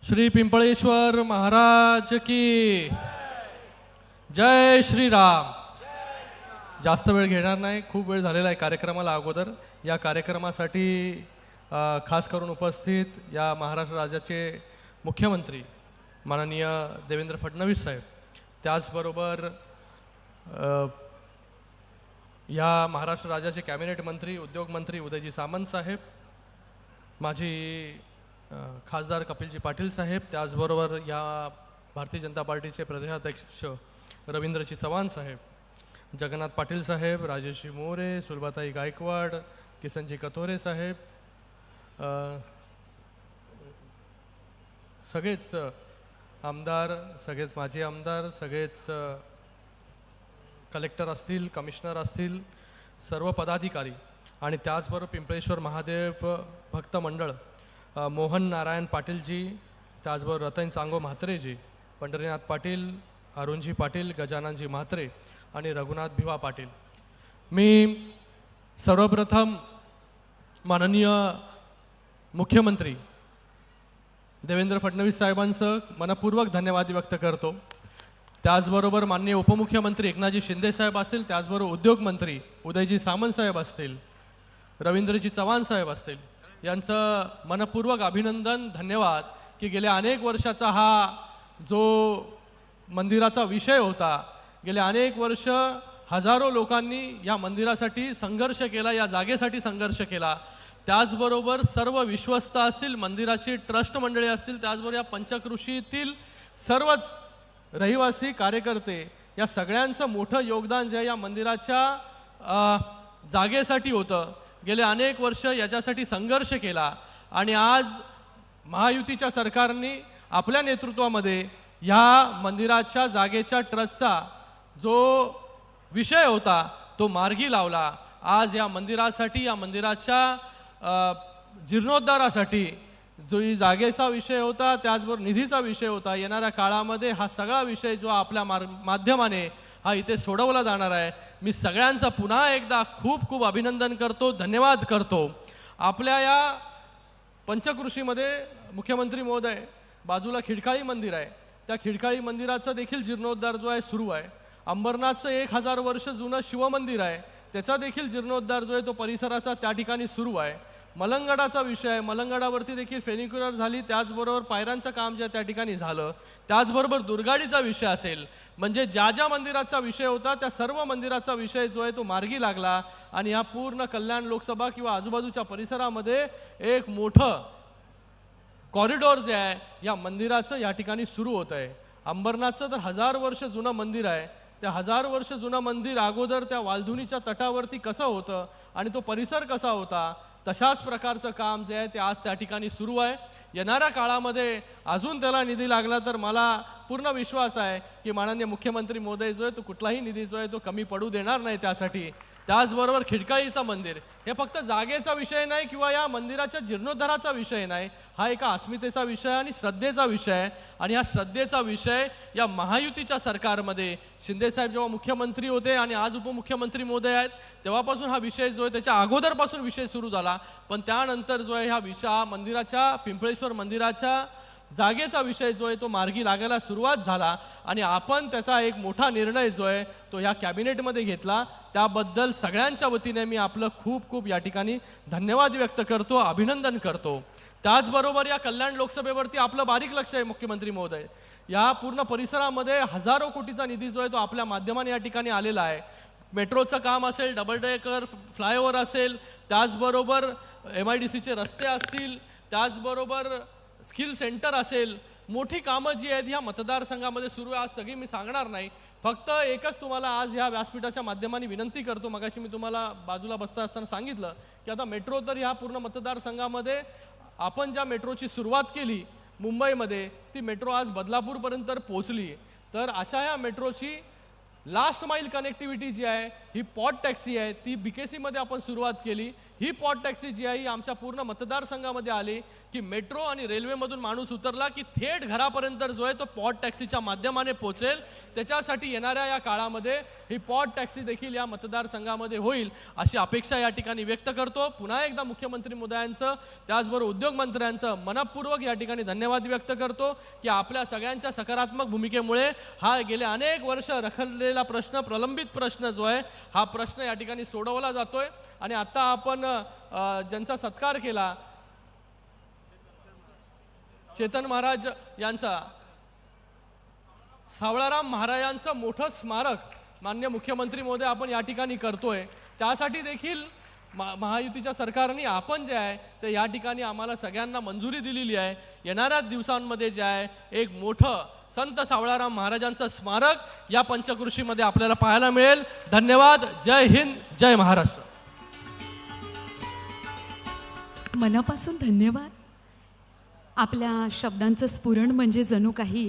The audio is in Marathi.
श्री पिंपळेश्वर महाराज की जय श्रीराम। जास्त वेळ घेणार नाही, खूप वेळ झालेला आहे कार्यक्रमाला अगोदर। या कार्यक्रमासाठी खास करून उपस्थित या महाराष्ट्र राज्याचे मुख्यमंत्री माननीय देवेंद्र फडणवीस साहेब, त्याचबरोबर या महाराष्ट्र राज्याचे कॅबिनेट मंत्री उद्योग मंत्री उदयजी सामंत साहेब, माजी खासदार कपिलजी पाटील साहेब, त्याचबरोबर या भारतीय जनता पार्टीचे प्रदेशाध्यक्ष रवींद्रजी चव्हाण साहेब, जगन्नाथ पाटील साहेब, राजेशजी मोरे, सुलभाताई गायकवाड, किसनजी कथोरे साहेब, सगळेच आमदार, सगळेच माजी आमदार, सगळेच कलेक्टर असतील, कमिशनर असतील, सर्व पदाधिकारी आणि त्याचबरोबर पिंपळेश्वर महादेव भक्त मंडळ, मोहन नारायण पाटीलजी, त्याचबरोबर रतन सांगो म्हात्रेजी, पंढरीनाथ पाटील, अरुणजी पाटील, गजाननजी म्हात्रे आणि रघुनाथ भिवा पाटील। मी सर्वप्रथम माननीय मुख्यमंत्री देवेंद्र फडणवीस साहेबांचं मनपूर्वक धन्यवाद व्यक्त करतो। त्याचबरोबर माननीय उपमुख्यमंत्री एकनाथजी शिंदे साहेब असतील, त्याचबरोबर उद्योग मंत्री उदयजी सामंत साहेब असतील, रवींद्रजी चव्हाण साहेब असतील, यांचं मनपूर्वक अभिनंदन, धन्यवाद की गेल्या अनेक वर्षाचा हा जो मंदिराचा विषय होता, गेले अनेक वर्ष हजारो लोकांनी या मंदिरासाठी संघर्ष केला, या जागेसाठी संघर्ष केला। त्याचबरोबर सर्व विश्वस्त असतील, मंदिराची ट्रस्ट मंडळी असतील, त्याचबरोबर या पंचक्रोशीतील सर्वच रहिवासी कार्यकर्ते, या सगळ्यांचं मोठं योगदान जे या मंदिराच्या जागेसाठी होतं। गेले अनेक वर्ष याच्यासाठी संघर्ष केला आणि आज महायुतीच्या सरकारने आपल्या नेतृत्वामध्ये ह्या मंदिराच्या जागेच्या ट्रस्टचा जो विषय होता तो मार्गी लावला। आज या मंदिरासाठी, या मंदिराच्या जीर्णोद्धारासाठी जो जागेचा विषय होता, त्याचबरोबर निधीचा विषय होता, येणाऱ्या काळामध्ये हा सगळा विषय जो आपल्या माध्यमाने हा इथे सोडवला जाणार आहे। मी सगळ्यांचा पुन्हा एकदा खूप खूप अभिनंदन करतो, धन्यवाद करतो। आपल्या या पंचक्रोशीमध्ये मुख्यमंत्री महोदय बाजूला खिडकाळी मंदिर आहे, त्या खिडकाळी मंदिराचा देखील जीर्णोद्धार जो आहे सुरू आहे। अंबरनाथचं 1000 वर्ष जुनं शिवमंदिर आहे, त्याचा देखील जीर्णोद्धार जो आहे तो परिसराचा त्या ठिकाणी सुरू आहे। मलंगडाचा विषय आहे, मलंगडावरती देखील फेनिक्युलर झाली, त्याचबरोबर पायऱ्यांचं काम जे त्या ठिकाणी झालं, त्याचबरोबर दुर्गाडीचा विषय असेल, म्हणजे ज्या ज्या मंदिराचा विषय होता त्या सर्व मंदिराचा विषय जो आहे तो मार्गी लागला आणि ह्या पूर्ण कल्याण लोकसभा किंवा आजूबाजूच्या परिसरामध्ये एक मोठं कॉरिडॉर जे आहे या मंदिराचं या ठिकाणी सुरू होत आहे। अंबरनाथचं तर 1000 वर्ष जुनं मंदिर आहे, त्या 1000 वर्ष जुनं मंदिर अगोदर त्या वालधुनीच्या तटावरती कसं होतं आणि तो परिसर कसा होता, तशाच प्रकारचं काम जे आहे ते आज त्या ठिकाणी सुरू आहे। येणाऱ्या काळामध्ये अजून त्याला निधी लागला तर मला पूर्ण विश्वास आहे की माननीय मुख्यमंत्री महोदय जो आहे तो कुठलाही निधी जो आहे तो कमी पडू देणार नाही त्यासाठी। त्याचबरोबर खिडकाळीचं मंदिर हे फक्त जागेचा विषय नाही किंवा या मंदिराच्या जीर्णोद्धाराचा विषय नाही, हा एका अस्मितेचा विषय आणि श्रद्धेचा विषय आहे। आणि हा श्रद्धेचा विषय या महायुतीच्या सरकारमध्ये शिंदेसाहेब जेव्हा मुख्यमंत्री होते आणि आज उपमुख्यमंत्री महोदय आहेत तेव्हापासून हा विषय जो आहे त्याच्या अगोदरपासून विषय सुरू झाला, पण त्यानंतर जो आहे हा विषय मंदिराच्या पिंपळेश्वर मंदिराच्या जागेचा विषय जो आहे तो मार्गी लागायला सुरुवात झाला आणि आपण त्याचा एक मोठा निर्णय जो आहे तो ह्या कॅबिनेटमध्ये घेतला। त्याबद्दल सगळ्यांच्या वतीने मी आपलं खूप खूप या ठिकाणी धन्यवाद व्यक्त करतो, अभिनंदन करतो। त्याचबरोबर या कल्याण लोकसभेवरती आपलं बारीक लक्ष आहे मुख्यमंत्री महोदय, या पूर्ण परिसरामध्ये हजारो कोटीचा निधी जो आहे तो आपल्या माध्यमाने या ठिकाणी आलेला आहे। मेट्रोचं काम असेल, डबल डेकर फ्लायओव्हर असेल, त्याचबरोबर MIDCचे रस्ते असतील, त्याचबरोबर स्किल सेंटर असेल, मोठी कामं जी आहेत ह्या मतदारसंघामध्ये सुरू आहे। आज सगळी मी सांगणार नाही, फक्त एकच तुम्हाला आज ह्या व्यासपीठाच्या माध्यमाने विनंती करतो। मगाशी मी तुम्हाला बाजूला बसता असताना सांगितलं की आता मेट्रो तर ह्या पूर्ण मतदारसंघामध्ये आपण ज्या मेट्रोची सुरुवात केली मुंबईमध्ये ती मेट्रो आज बदलापूरपर्यंत पोहोचली, तर अशा ह्या मेट्रोची लास्ट माईल कनेक्टिव्हिटी जी आहे ही पॉट टॅक्सी आहे ती BKC मध्ये आपण सुरुवात केली। ही पॉट टॅक्सी जी आहे ही आमच्या पूर्ण मतदारसंघामध्ये आली की मेट्रो आणि रेल्वेमधून माणूस उतरला की थेट घरापर्यंत जो आहे तो पॉट टॅक्सीच्या माध्यमाने पोहोचेल. त्याच्यासाठी येणाऱ्या या काळामध्ये ही पॉट टॅक्सी देखील या मतदारसंघामध्ये होईल अशी अपेक्षा या ठिकाणी व्यक्त करतो. पुन्हा एकदा मुख्यमंत्री महोदयांचं त्याचबरोबर उद्योग मंत्र्यांचं मनपूर्वक या ठिकाणी धन्यवाद व्यक्त करतो की आपल्या सगळ्यांच्या सकारात्मक भूमिकेमुळे हा गेले अनेक वर्ष रखडलेला प्रश्न, प्रलंबित प्रश्न जो आहे हा प्रश्न या ठिकाणी सोडवला जातोय. आणि आता आपण ज्यांचा सत्कार केला चेतन महाराज यांचा, सावळाराम महाराजांचं मोठं स्मारक माननीय मुख्यमंत्री महोदय आपण या ठिकाणी करतोय. त्यासाठी देखील महायुतीच्या सरकारने आपण जे आहे ते या ठिकाणी आम्हाला सगळ्यांना मंजुरी दिलेली आहे. येणाऱ्या दिवसांमध्ये जे आहे एक मोठं संत सावळाराम महाराजांचं स्मारक या पंचकृषीमध्ये आपल्याला पाहायला मिळेल. धन्यवाद. जय हिंद, जय महाराष्ट्र. मनापासून धन्यवाद. आपल्या शब्दांचं स्फुरण म्हणजे जणू काही